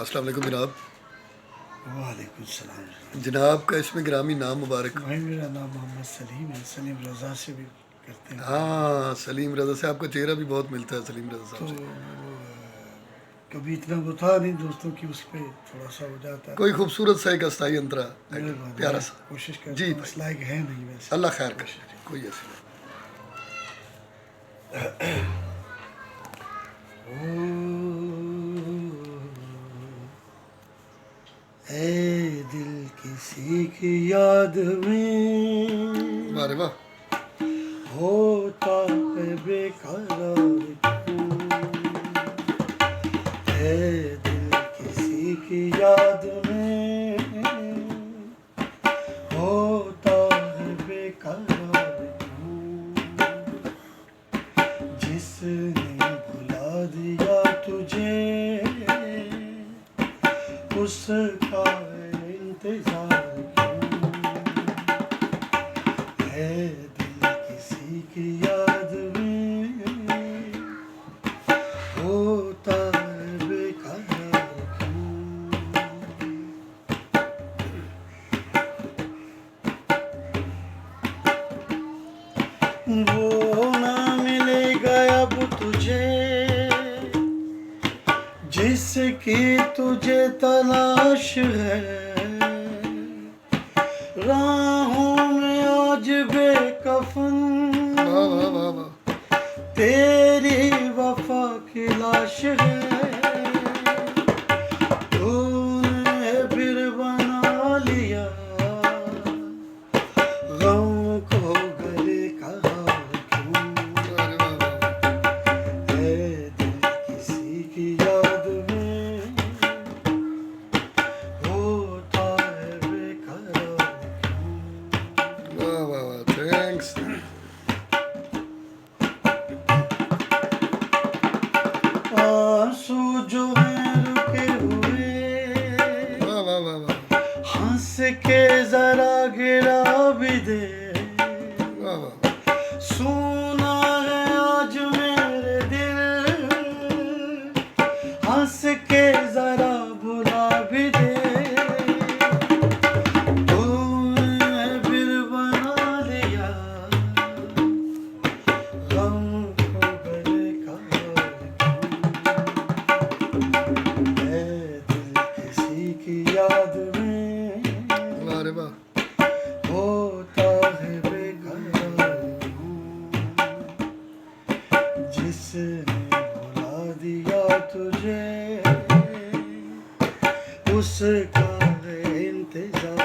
अस्सलाम वालेकुम जनाब। वालेकुम सलाम। जनाब का इसमें ग्रामी नाम मुबारक। भाई मेरा नाम मोहम्मद सलीम है। सलीम रज़ा से भी करते हैं। हाँ, सलीम रज़ा से आपका चेहरा भी बहुत मिलता है, सलीम रज़ा तो साहब से। कभी इतना वो था नहीं दोस्तों की, उस पर थोड़ा सा हो जाता कोई था। खूबसूरत सा एक अस्थाई अंतरा मेहरबानी, प्यारा मैं सा। कोशिश जी करता हूँ। भाई, इस लायक है नहीं वैसे। अल्लाह खैर करे, कोशिश कोई ऐसी बात ए दिल किसी की याद में नहीं। वाह रे वाह। होता है बेकरार क्यों? ए दिल किसी की याद में होता है बेकरार क्यों? जिसने भुला दिया तुझे उसका इंतजार क्यों? है दिल किसी की याद में होता है बेकरार क्यों? वो ना मिलेगा अब तुझे जिसकी तुझे तलाश है। राहों में आज बेकफन वाह वाह वाह वाह। तेरी वफा की लाश है। तूने फिर बना लिया गम को गले का हार क्यों? वाह रे वाह वाह। है दिल किसी की याद में होता है बेकरार क्यों? वाह वाह वाह, थैंक्स। आंसू जो हैं रुके हुए वाह वाह वाह वाह। हंस के जरा गिरा भी दे। वाह वाह। सुना है आज मेरे दिल हंस के जरा बुला भी दे। तूने फिर बना लिया गम को गले का हार क्यों? है दिल किसी की याद में वाह रे वाह। होता है बेकरार क्यों? जिसने भुला दिया तुझे उसका है इंतजार